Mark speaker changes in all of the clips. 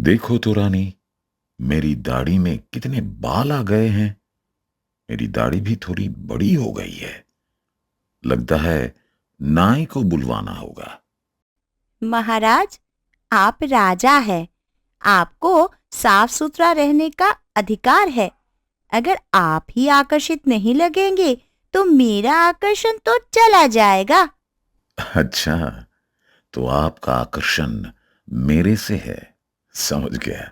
Speaker 1: देखो तो रानी, मेरी दाढ़ी में कितने बाल आ गए हैं। मेरी दाढ़ी भी थोड़ी बड़ी हो गई है। लगता है नाई को बुलवाना होगा।
Speaker 2: महाराज, आप राजा हैं। आपको साफ सुथरा रहने का अधिकार है। अगर आप ही आकर्षित नहीं लगेंगे तो मेरा आकर्षण तो चला जाएगा।
Speaker 1: अच्छा, तो आपका आकर्षण मेरे से है। समझ गया।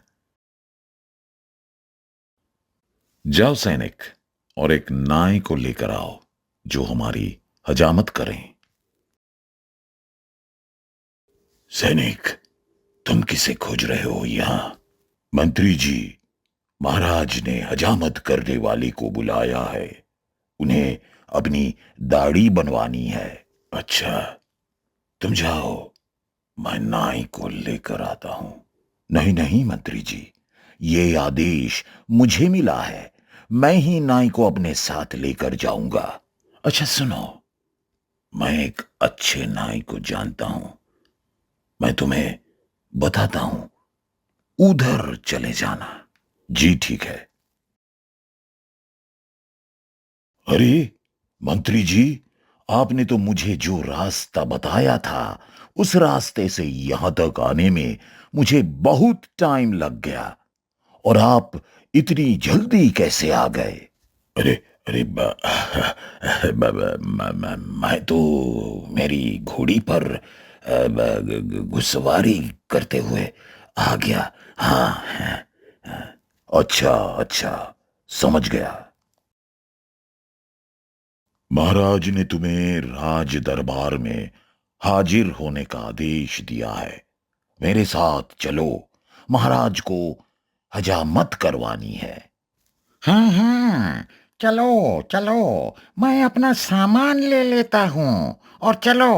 Speaker 1: जाओ सैनिक, और एक नाई को लेकर आओ जो हमारी हजामत करें। सैनिक, तुम किसे खोज रहे हो यहां? मंत्री जी, महाराज ने हजामत करने वाले को बुलाया है। उन्हें अपनी दाढ़ी बनवानी है। अच्छा, तुम जाओ, मैं नाई को लेकर आता हूं। नहीं नहीं मंत्री जी, ये आदेश मुझे मिला है। मैं ही नाई को अपने साथ लेकर जाऊंगा। अच्छा सुनो, मैं एक अच्छे नाई को जानता हूं। मैं तुम्हें बताता हूं, उधर चले जाना। जी ठीक है। अरे मंत्री जी, आपने तो मुझे जो रास्ता बताया था, उस रास्ते से यहां तक आने में मुझे बहुत टाइम लग गया। और आप इतनी जल्दी कैसे आ गए? अरे अरे मैं तो मेरी घोड़ी पर घुसवारी करते हुए आ गया। हाँ हाँ, हाँ। अच्छा अच्छा, समझ गया। महाराज ने तुम्हें राज दरबार में हाजिर होने का आदेश दिया है। मेरे साथ चलो, महाराज को हजामत करवानी है।
Speaker 3: हाँ हाँ, चलो चलो, मैं अपना सामान ले लेता हूँ और चलो।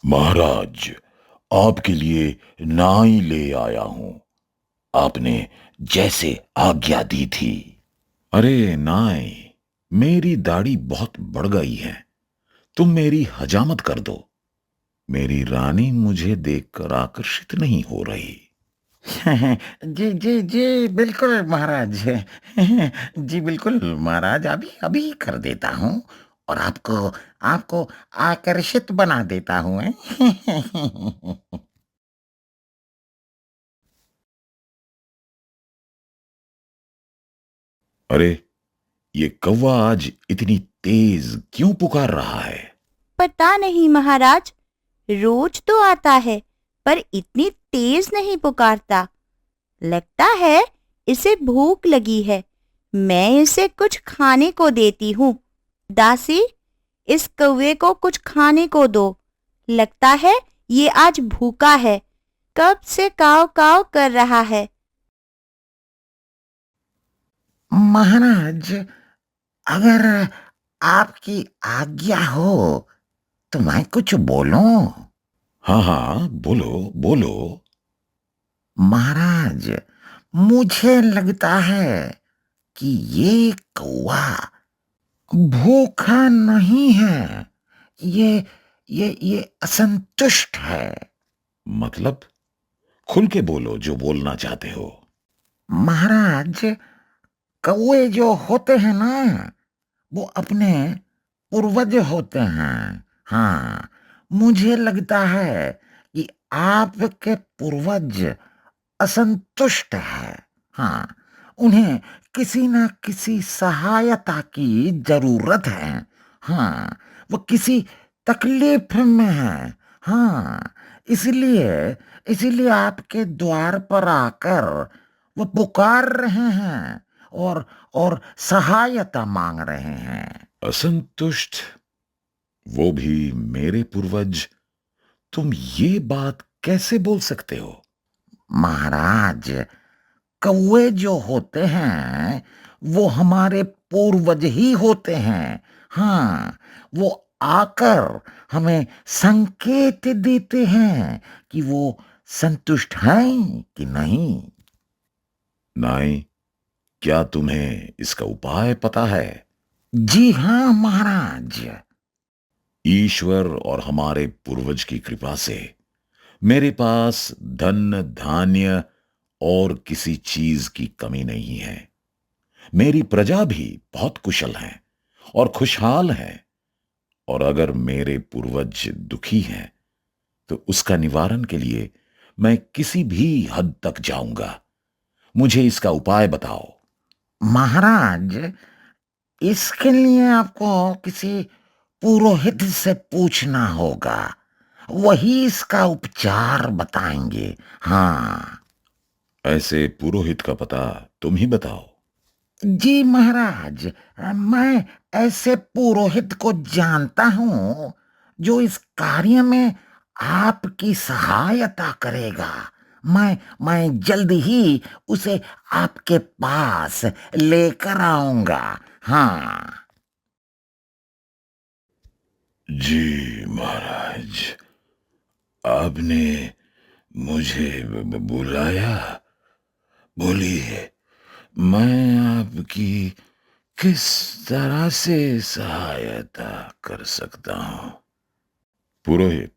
Speaker 1: महाराज, आपके लिए नाई ले आया हूं, आपने जैसे आज्ञा दी थी। अरे नाई, मेरी दाढ़ी बहुत बढ़ गई है। तुम मेरी हजामत कर दो। मेरी रानी मुझे देखकर आकर्षित नहीं हो रही।
Speaker 3: जी जी जी, बिल्कुल महाराज। जी बिल्कुल महाराज, अभी अभी कर देता हूँ और आपको आपको आकर्षित बना देता हूँ।
Speaker 1: अरे, ये कौवा आज इतनी तेज क्यों पुकार रहा है?
Speaker 2: पता नहीं महाराज, रोज तो आता है पर इतनी तेज नहीं पुकारता। लगता है इसे भूख लगी है। मैं इसे कुछ खाने को देती हूँ। दासी, इस कौवे को कुछ खाने को दो। लगता है ये आज भूखा है। कब से काव काव कर रहा है।
Speaker 3: महाराज, अगर आपकी आज्ञा हो तो मैं कुछ बोलूं?
Speaker 1: हाँ हाँ, बोलो बोलो।
Speaker 3: महाराज, मुझे लगता है कि ये कौवा भूखा नहीं है। ये ये असंतुष्ट है।
Speaker 1: मतलब? खुल के बोलो जो बोलना चाहते हो।
Speaker 3: महाराज, कौवे जो होते हैं ना, वो अपने पूर्वज होते हैं। हाँ, मुझे लगता है कि आपके पूर्वज असंतुष्ट है। हाँ, उन्हें किसी न किसी सहायता की जरूरत है। हाँ, वो किसी तकलीफ में है। हाँ, इसलिए इसलिए आपके द्वार पर आकर वो पुकार रहे हैं और सहायता मांग रहे हैं।
Speaker 1: असंतुष्ट? वो भी मेरे पूर्वज? तुम ये बात कैसे बोल सकते हो?
Speaker 3: महाराज, कौवे जो होते हैं वो हमारे पूर्वज ही होते हैं। हाँ, वो आकर हमें संकेत देते हैं कि वो संतुष्ट हैं कि नहीं।
Speaker 1: नाई, क्या तुम्हें इसका उपाय पता है?
Speaker 3: जी हाँ महाराज।
Speaker 1: ईश्वर और हमारे पूर्वज की कृपा से मेरे पास धन धान्य और किसी चीज की कमी नहीं है। मेरी प्रजा भी बहुत कुशल है और खुशहाल है। और अगर मेरे पूर्वज दुखी हैं तो उसका निवारण के लिए मैं किसी भी हद तक जाऊंगा। मुझे इसका उपाय बताओ।
Speaker 3: महाराज, इसके लिए आपको किसी पुरोहित से पूछना होगा। वही इसका उपचार बताएंगे। हाँ
Speaker 1: ऐसे पुरोहित का पता तुम ही बताओ।
Speaker 3: जी महाराज, मैं ऐसे पुरोहित को जानता हूँ जो इस कार्य में आपकी सहायता करेगा। मैं जल्दी ही उसे आपके पास लेकर आऊंगा। हाँ
Speaker 1: जी महाराज, आपने मुझे बुलाया। बोलिए, मैं आपकी किस तरह से सहायता कर सकता हूं? पुरोहित,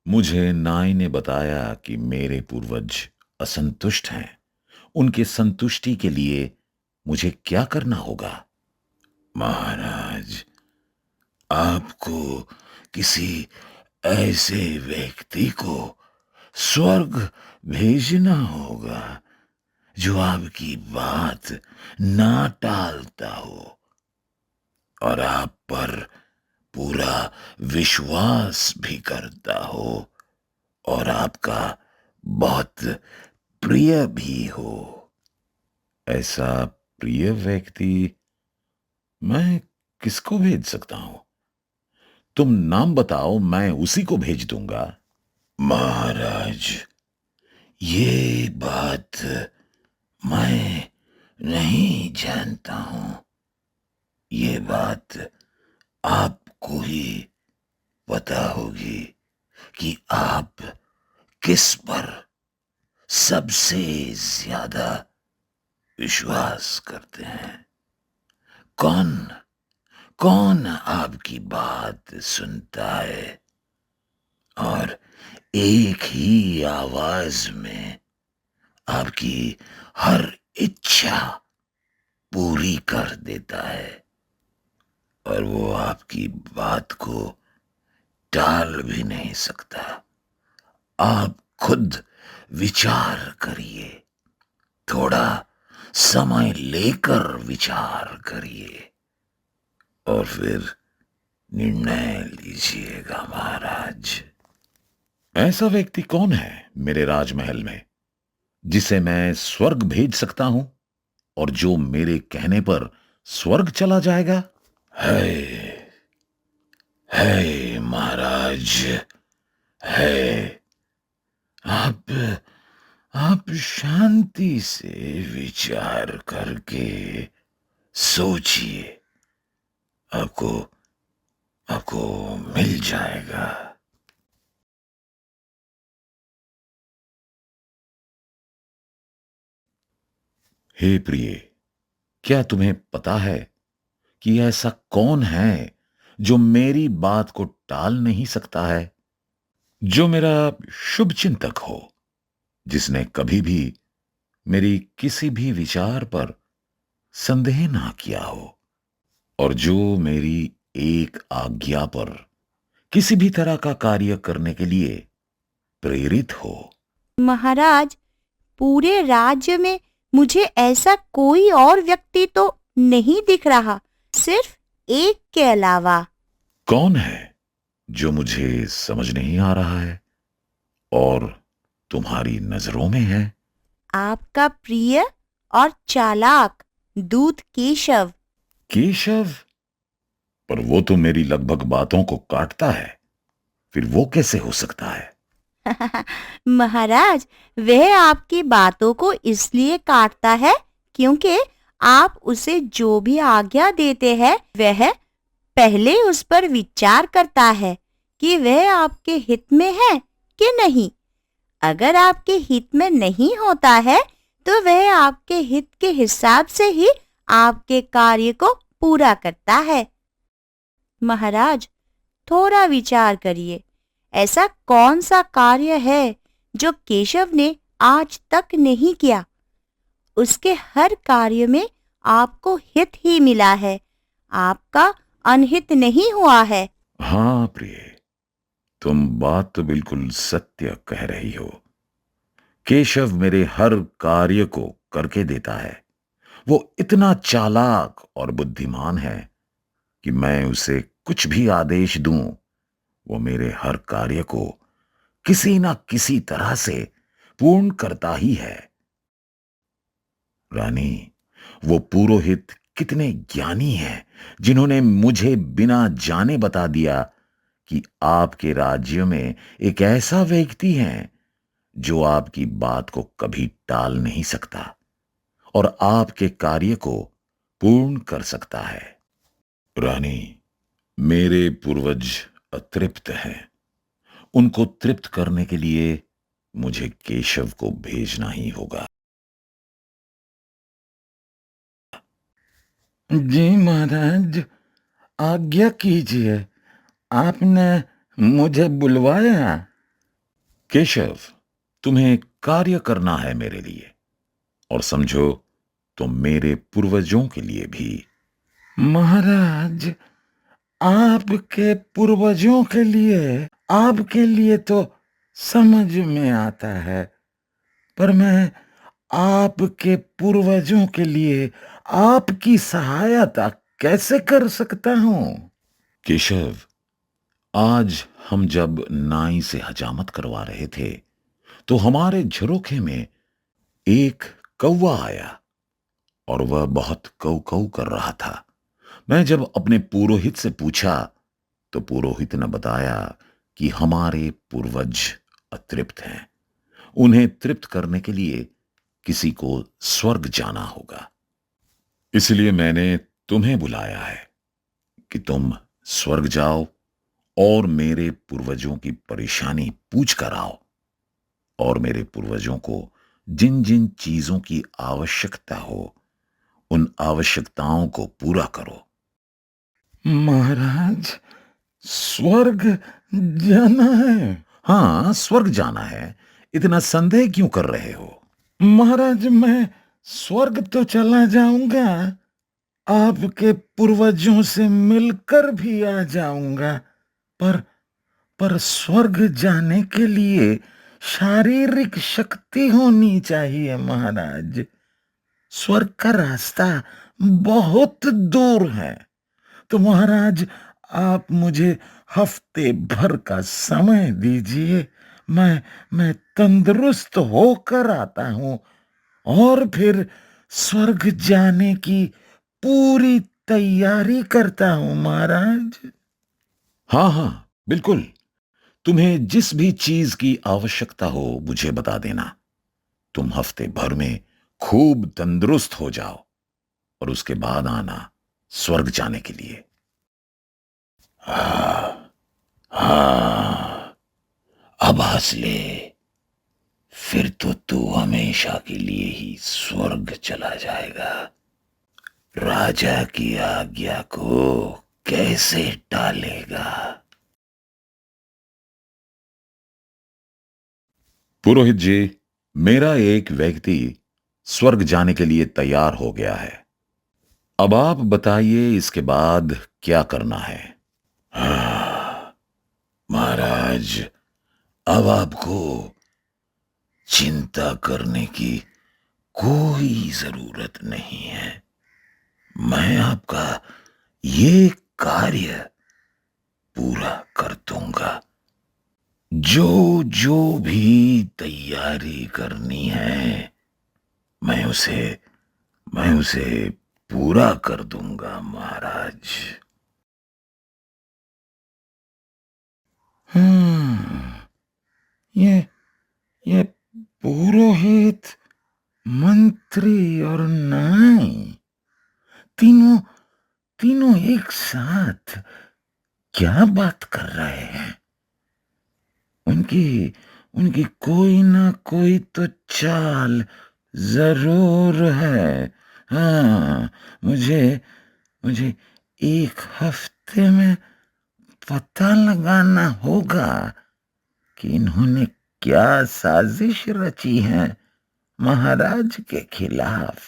Speaker 1: मुझे नाई ने बताया कि मेरे पूर्वज असंतुष्ट हैं। उनके संतुष्टि के लिए मुझे क्या करना होगा? महाराज, आपको किसी ऐसे व्यक्ति को स्वर्ग भेजना होगा जो आपकी बात ना टालता हो और आप पर पूरा विश्वास भी करता हो और आपका बहुत प्रिय भी हो। ऐसा प्रिय व्यक्ति मैं किसको भेज सकता हूं? तुम नाम बताओ, मैं उसी को भेज दूंगा। महाराज, ये बात मैं नहीं जानता हूं। ये बात आपको ही पता होगी कि आप किस पर सबसे ज्यादा विश्वास करते हैं। कौन कौन आपकी बात सुनता है और एक ही आवाज में आपकी हर इच्छा पूरी कर देता है और वो आपकी बात को टाल भी नहीं सकता। आप खुद विचार करिए, थोड़ा समय लेकर विचार करिए और फिर निर्णय लीजिएगा महाराज। ऐसा व्यक्ति कौन है मेरे राजमहल में जिसे मैं स्वर्ग भेज सकता हूं और जो मेरे कहने पर स्वर्ग चला जाएगा? है महाराज, है। आप आप शांति से विचार करके सोचिए, आपको आपको मिल जाएगा। हे प्रिय, क्या तुम्हें पता है कि ऐसा कौन है जो मेरी बात को टाल नहीं सकता है? जो मेरा शुभ चिंतक हो, जिसने कभी भी मेरी किसी भी विचार पर संदेह ना किया हो और जो मेरी एक आज्ञा पर किसी भी तरह का कार्य करने के लिए प्रेरित हो।
Speaker 2: महाराज, पूरे राज्य में मुझे ऐसा कोई और व्यक्ति तो नहीं दिख रहा, सिर्फ एक के अलावा।
Speaker 1: कौन है जो मुझे समझ नहीं आ रहा है और तुम्हारी नजरों में है?
Speaker 2: आपका प्रिय और चालाक दूत केशव।
Speaker 1: केशव? पर वो तो मेरी लगभग बातों को काटता है, फिर वो कैसे हो सकता है?
Speaker 2: महाराज, वह आपकी बातों को इसलिए काटता है क्योंकि आप उसे जो भी आज्ञा देते हैं वह पहले उस पर विचार करता है कि वह आपके हित में है कि नहीं। अगर आपके हित में नहीं होता है तो वह आपके हित के हिसाब से ही आपके कार्य को पूरा करता है। महाराज, थोड़ा विचार करिए। ऐसा कौन सा कार्य है जो केशव ने आज तक नहीं किया? उसके हर कार्य में आपको हित ही मिला है, आपका अनहित नहीं हुआ है।
Speaker 1: हाँ प्रिय, तुम बात तो बिल्कुल सत्य कह रही हो। केशव मेरे हर कार्य को करके देता है। वो इतना चालाक और बुद्धिमान है कि मैं उसे कुछ भी आदेश दूं, वो मेरे हर कार्य को किसी ना किसी तरह से पूर्ण करता ही है। रानी, वो पुरोहित कितने ज्ञानी हैं, जिन्होंने मुझे बिना जाने बता दिया कि आपके राज्य में एक ऐसा व्यक्ति है जो आपकी बात को कभी टाल नहीं सकता और आपके कार्य को पूर्ण कर सकता है। रानी, मेरे पूर्वज अतृप्त हैं। उनको तृप्त करने के लिए मुझे केशव को भेजना ही होगा।
Speaker 3: जी महाराज, आज्ञा कीजिए, आपने मुझे बुलवाया।
Speaker 1: केशव, तुम्हें कार्य करना है मेरे लिए, और समझो तो मेरे पूर्वजों के लिए भी।
Speaker 3: महाराज, आपके पूर्वजों के लिए, आपके लिए तो समझ में आता है, पर मैं आपके पूर्वजों के लिए आपकी सहायता कैसे कर सकता हूं?
Speaker 1: केशव, आज हम जब नाई से हजामत करवा रहे थे तो हमारे झरोखे में एक कौवा आया और वह बहुत कौ कौ कर रहा था। मैं जब अपने पुरोहित से पूछा तो पुरोहित ने बताया कि हमारे पूर्वज अतृप्त हैं, उन्हें तृप्त करने के लिए किसी को स्वर्ग जाना होगा। इसलिए मैंने तुम्हें बुलाया है कि तुम स्वर्ग जाओ और मेरे पूर्वजों की परेशानी पूछ कर आओ और मेरे पूर्वजों को जिन जिन चीजों की आवश्यकता हो उन आवश्यकताओं को पूरा करो।
Speaker 3: महाराज, स्वर्ग जाना है?
Speaker 1: हाँ, स्वर्ग जाना है। इतना संदेह क्यों कर रहे हो?
Speaker 3: महाराज, मैं स्वर्ग तो चला जाऊंगा, आपके पूर्वजों से मिलकर भी आ जाऊंगा, पर पर स्वर्ग जाने के लिए शारीरिक शक्ति होनी चाहिए महाराज। स्वर्ग का रास्ता बहुत दूर है, तो महाराज, आप मुझे हफ्ते भर का समय दीजिए। मैं तंदुरुस्त होकर आता हूं और फिर स्वर्ग जाने की पूरी तैयारी करता हूं महाराज।
Speaker 1: हाँ हाँ, बिल्कुल। तुम्हें जिस भी चीज की आवश्यकता हो मुझे बता देना। तुम हफ्ते भर में खूब तंदुरुस्त हो जाओ और उसके बाद आना स्वर्ग जाने के लिए। हाँ हाँ, अब हंस ले। फिर तो तू हमेशा के लिए ही स्वर्ग चला जाएगा। राजा की आज्ञा को कैसे टालेगा? पुरोहित जी, मेरा एक व्यक्ति स्वर्ग जाने के लिए तैयार हो गया है। अब आप बताइए इसके बाद क्या करना है? हाँ, महाराज, अब आपको चिंता करने की कोई जरूरत नहीं है। मैं आपका ये कार्य पूरा कर दूंगा। जो जो भी तैयारी करनी है मैं उसे पूरा कर दूंगा महाराज।
Speaker 3: ये ये पुरोहित, मंत्री और नाई, तीनों तीनों एक साथ क्या बात कर रहे हैं? उनकी उनकी कोई ना कोई तो चाल जरूर है। हाँ, मुझे मुझे एक हफ्ते में पता लगाना होगा कि इन्होंने क्या साजिश रची है महाराज के खिलाफ।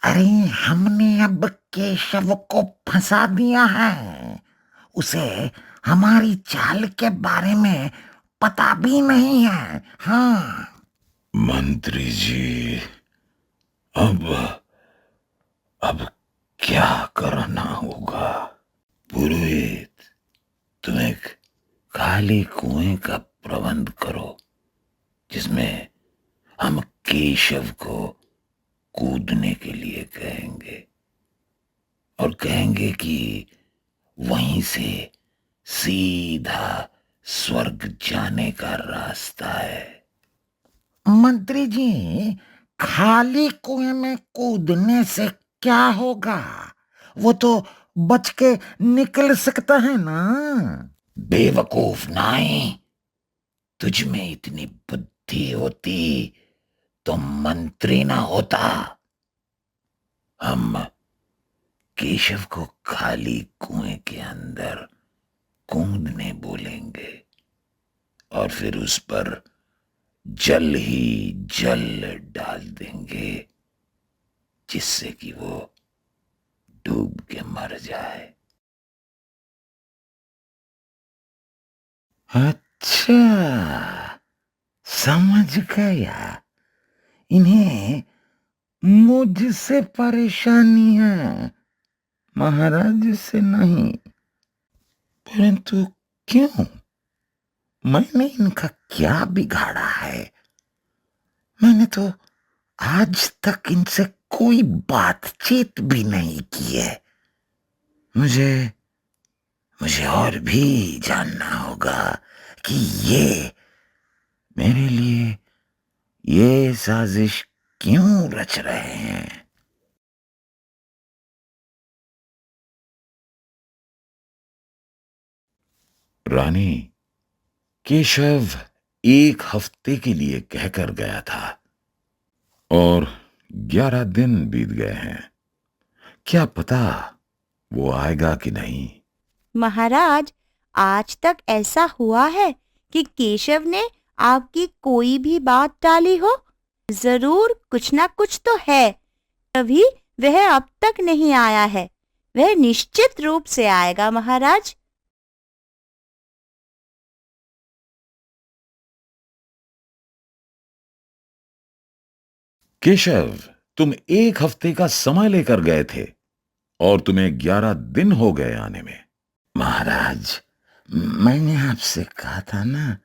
Speaker 3: अरे हमने अब केशव को फंसा दिया है। उसे हमारी चाल के बारे में पता भी नहीं है। हाँ
Speaker 1: मंत्री जी, अब अब क्या करना होगा? पुरोहित, तुम एक खाली कुएं का प्रबंध करो जिसमें हम केशव को कूदने के लिए कहेंगे और कहेंगे कि वहीं से सीधा स्वर्ग जाने का रास्ता है।
Speaker 3: मंत्री जी, खाली कुएं में कूदने से क्या होगा? वो तो बच के निकल सकता है ना।
Speaker 1: बेवकूफ नाई, तुझ में इतनी बुद्धि होती तो मंत्री ना होता। हम केशव को खाली कुएं के अंदर कूदने बोलेंगे और फिर उस पर जल ही जल डाल देंगे जिससे कि वो डूब के मर जाए।
Speaker 3: अच्छा, समझ गया। इन्हें मुझसे परेशानी है, महाराज से नहीं। परंतु क्यों? मैंने इनका क्या बिगाड़ा है? मैंने तो आज तक इनसे कोई बातचीत भी नहीं की है। मुझे मुझे और भी जानना होगा कि ये मेरे लिए ये साजिश क्यों रच रहे हैं।
Speaker 1: रानी, केशव 1 हफ्ते के लिए कहकर गया था और 11 दिन बीत गए हैं। क्या पता वो आएगा कि नहीं।
Speaker 2: महाराज, आज तक ऐसा हुआ है कि केशव ने आपकी कोई भी बात टाली हो? जरूर कुछ ना कुछ तो है, तभी वह अब तक नहीं आया है। वह निश्चित रूप से आएगा महाराज।
Speaker 1: केशव, तुम 1 हफ्ते का समय लेकर गए थे और तुम्हें 11 दिन हो गए आने में।
Speaker 3: महाराज, मैंने आपसे कहा था ना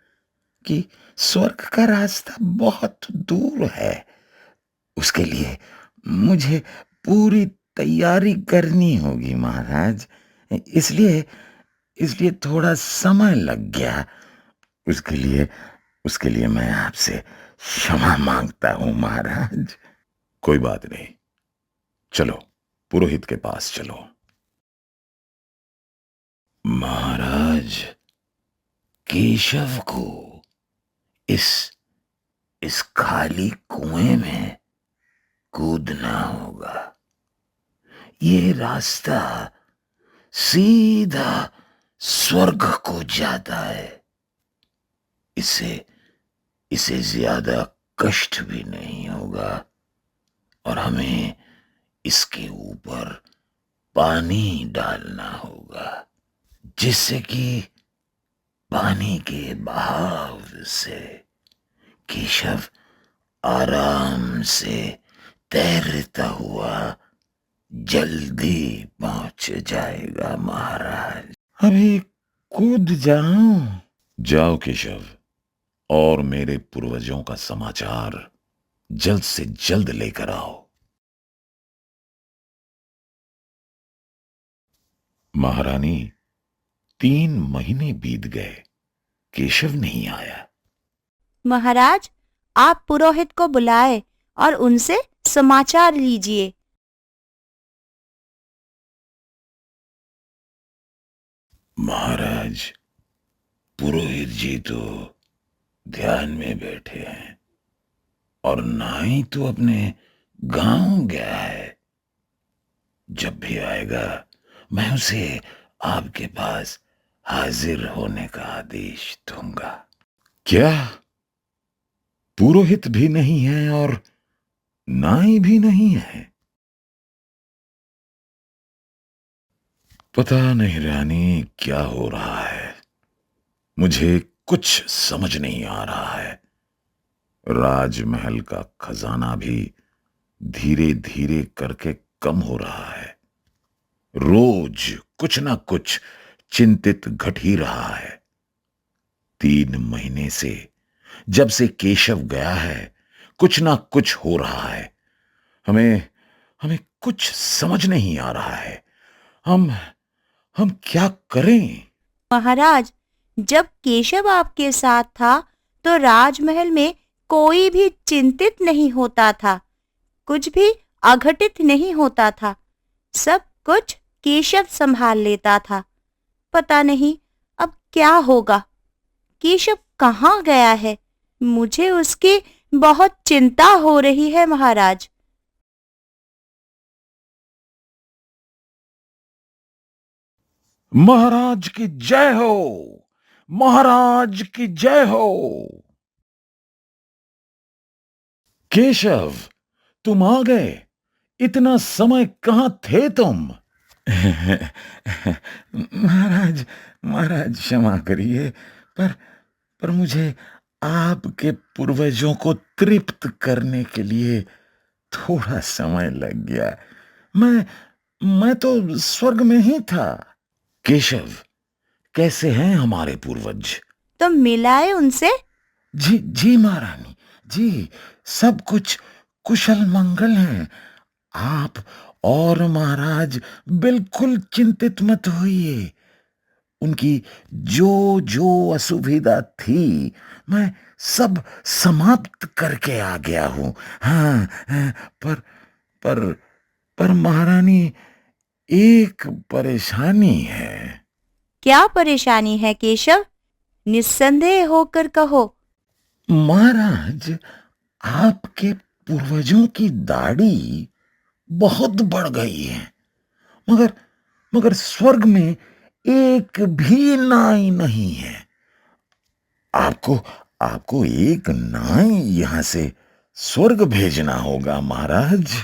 Speaker 3: कि स्वर्ग का रास्ता बहुत दूर है। उसके लिए मुझे पूरी तैयारी करनी होगी महाराज। इसलिए इसलिए थोड़ा समय लग गया। उसके लिए मैं आपसे क्षमा मांगता हूं महाराज।
Speaker 1: कोई बात नहीं, चलो पुरोहित के पास चलो। महाराज, केशव को इस इस खाली कुएं में कूदना होगा। ये रास्ता सीधा स्वर्ग को जाता है। इसे इसे ज्यादा कष्ट भी नहीं होगा और हमें इसके ऊपर पानी डालना होगा जिससे कि पानी के बहाव से केशव आराम से तैरता हुआ जल्दी पहुंच जाएगा महाराज।
Speaker 3: अभी कूद जाऊं?
Speaker 1: जाओ केशव, और मेरे पूर्वजों का समाचार जल्द से जल्द लेकर आओ। महारानी, 3 महीने बीत गए, केशव नहीं आया।
Speaker 2: महाराज, आप पुरोहित को बुलाए और उनसे समाचार लीजिए।
Speaker 1: महाराज, पुरोहित जी तो ध्यान में बैठे हैं और नाई तो अपने गांव गया है। जब भी आएगा मैं उसे आपके पास हाजिर होने का आदेश दूंगा। क्या पुरोहित भी नहीं है और नाई भी नहीं है? पता नहीं रानी क्या हो रहा है, मुझे कुछ समझ नहीं आ रहा है। राजमहल का खजाना भी धीरे धीरे करके कम हो रहा है। रोज कुछ ना कुछ चिंतित घट ही रहा है। 3 महीने से, जब से केशव गया है, कुछ ना कुछ हो रहा है। हमें हमें कुछ समझ नहीं आ रहा है। हम हम क्या करें?
Speaker 2: महाराज, जब केशव आपके साथ था तो राजमहल में कोई भी चिंतित नहीं होता था, कुछ भी अघटित नहीं होता था। सब कुछ केशव संभाल लेता था। पता नहीं अब क्या होगा। केशव कहाँ गया है? मुझे उसकी बहुत चिंता हो रही है महाराज।
Speaker 1: महाराज की जय हो! महाराज की जय हो! केशव, तुम आ गए। इतना समय कहां थे तुम?
Speaker 3: महाराज, महाराज क्षमा करिए, पर पर मुझे आपके पूर्वजों को तृप्त करने के लिए थोड़ा समय लग गया। मैं तो स्वर्ग में ही था।
Speaker 1: केशव, कैसे हैं हमारे पूर्वज?
Speaker 2: तो मिलाए उनसे?
Speaker 3: जी जी महारानी जी, सब कुछ कुशल मंगल है। आप और महाराज बिल्कुल चिंतित मत होइए। उनकी जो जो असुविधा थी, मैं सब समाप्त करके आ गया हूं। हाँ, हाँ, पर पर महारानी, एक परेशानी है।
Speaker 2: क्या परेशानी है केशव? निस्संदेह होकर कहो।
Speaker 3: महाराज, आपके पूर्वजों की दाढ़ी बहुत बढ़ गई है, मगर मगर स्वर्ग में एक भी नाई नहीं है। आपको आपको एक नाई यहां से स्वर्ग भेजना होगा महाराज।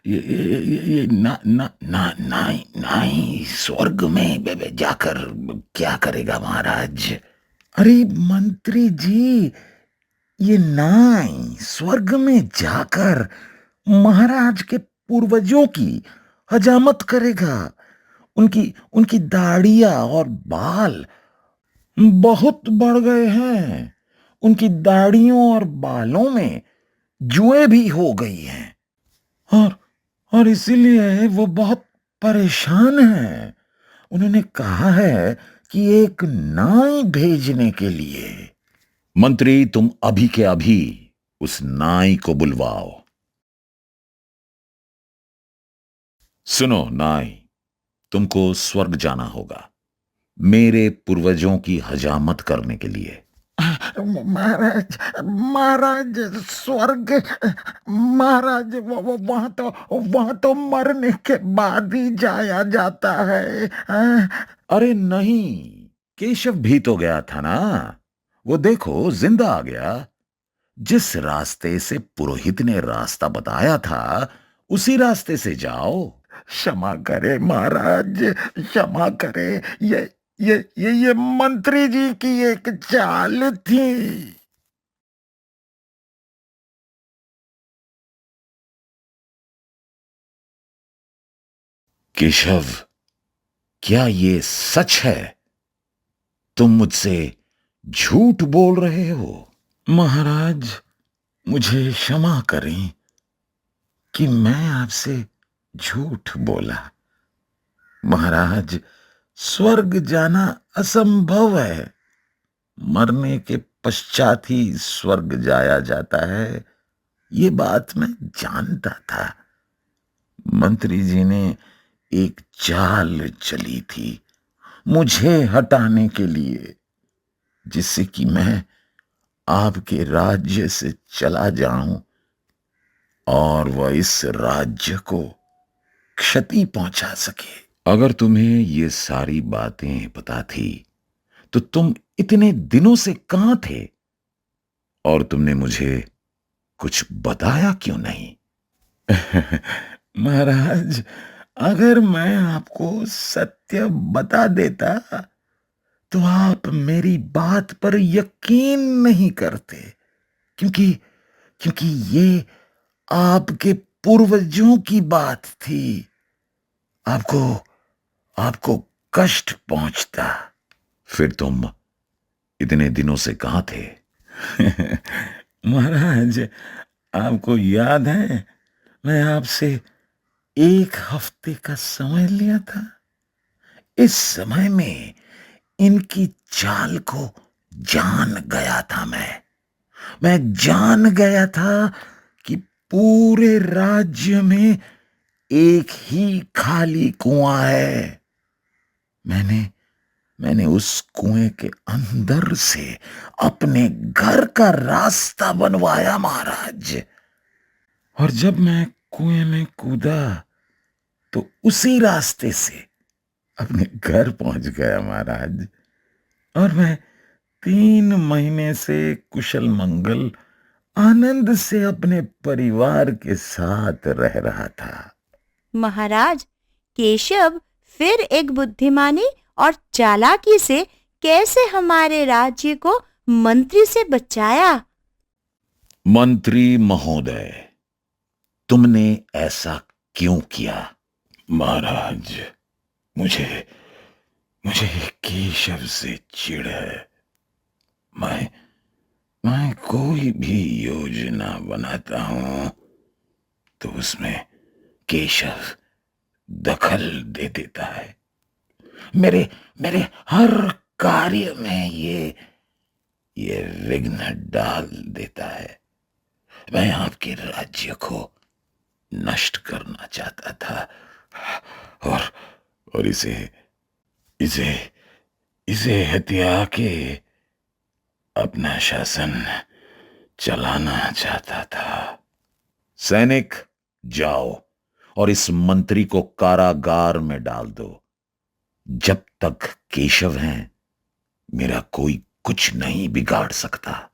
Speaker 3: ये नाई नाई स्वर्ग में जाकर क्या करेगा महाराज? अरे मंत्री जी, ये नाई स्वर्ग में जाकर महाराज के पूर्वजों की हजामत करेगा। उनकी उनकी दाढ़ियां और बाल बहुत बढ़ गए हैं। उनकी दाढ़ियों और बालों में जुएं भी हो गई हैं, और और इसीलिए वो बहुत परेशान है। उन्होंने कहा है कि एक नाई भेजने के लिए।
Speaker 1: मंत्री, तुम अभी के अभी उस नाई को बुलवाओ। सुनो नाई, तुमको स्वर्ग जाना होगा, मेरे पूर्वजों की हजामत करने के लिए।
Speaker 3: महाराज, महाराज, स्वर्ग, महाराज, वहां तो मरने के बाद ही जाया जाता है।
Speaker 1: अरे नहीं, केशव भी तो गया था ना। वो देखो जिंदा आ गया। जिस रास्ते से पुरोहित ने रास्ता बताया था, उसी रास्ते से जाओ।
Speaker 3: क्षमा करे महाराज, क्षमा करे। ये मंत्री जी की एक चाल थी।
Speaker 1: केशव, क्या ये सच है? तुम मुझसे झूठ बोल रहे हो?
Speaker 3: महाराज, मुझे क्षमा करें कि मैं आपसे झूठ बोला। महाराज, स्वर्ग जाना असंभव है। मरने के पश्चात ही स्वर्ग जाया जाता है, ये बात मैं जानता था। मंत्री जी ने एक चाल चली थी मुझे हटाने के लिए, जिससे कि मैं आपके राज्य से चला जाऊं और वह इस राज्य को क्षति पहुंचा सके।
Speaker 1: अगर तुम्हें ये सारी बातें पता थी तो तुम इतने दिनों से कहां थे और तुमने मुझे कुछ बताया क्यों नहीं?
Speaker 3: महाराज, अगर मैं आपको सत्य बता देता तो आप मेरी बात पर यकीन नहीं करते, क्योंकि क्योंकि ये आपके पूर्वजों की बात थी। आपको आपको कष्ट पहुंचता।
Speaker 1: फिर तुम इतने दिनों से कहां थे?
Speaker 3: महाराज, आपको याद है मैं आपसे 1 हफ्ते का समय लिया था। इस समय में इनकी चाल को जान गया था। मैं जान गया था कि पूरे राज्य में एक ही खाली कुआं है। मैंने मैंने उस कुएं के अंदर से अपने घर का रास्ता बनवाया महाराज। और जब मैं कुएं में कूदा तो उसी रास्ते से अपने घर पहुंच गया महाराज। और मैं 3 महीने से कुशल मंगल आनंद से अपने परिवार के साथ रह रहा था।
Speaker 2: महाराज, केशव फिर एक बुद्धिमानी और चालाकी से कैसे हमारे राज्य को मंत्री से बचाया?
Speaker 1: मंत्री महोदय, तुमने ऐसा क्यों किया?
Speaker 3: महाराज, मुझे मुझे केशव से चिढ़ है। मैं कोई भी योजना बनाता हूं तो उसमें केशव दखल दे देता है। मेरे मेरे हर कार्य में ये विघ्न डाल देता है। मैं आपके राज्य को नष्ट करना चाहता था और इसे इसे इसे हत्या के अपना शासन चलाना चाहता था।
Speaker 1: सैनिक, जाओ और इस मंत्री को कारागार में डाल दो। जब तक केशव हैं, मेरा कोई कुछ नहीं बिगाड़ सकता।